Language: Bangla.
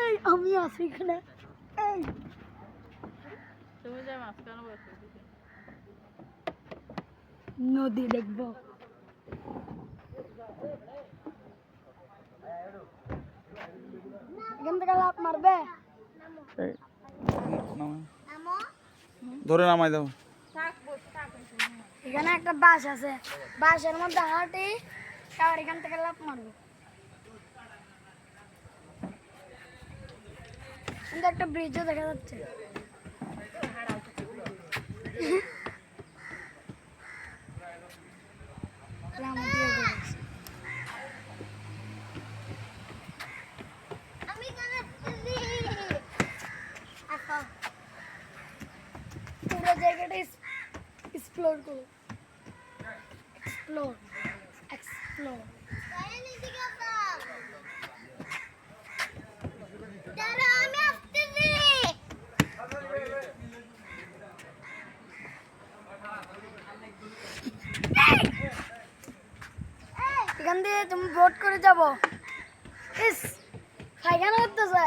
এই আমি আছি এখানে। এই তুমি যে মাঝখানে বসে নদী দেখবো। এখান থেকে লাফ মারবে। ধরে নামাই দাও। এখানে একটা বাস আছে, বাসের মধ্যে হাঁটি আবার এখান থেকে লাফ মারবো। কিন্তু একটা ব্রিজও দেখা যাচ্ছে। পুরো জায়গাটা এক্সপ্লোর করো, এক্সপ্লোর এক্সপ্লোর। এখান দিয়ে তুমি বোট করে যাবো। ইস, পায়খানা করতেছে।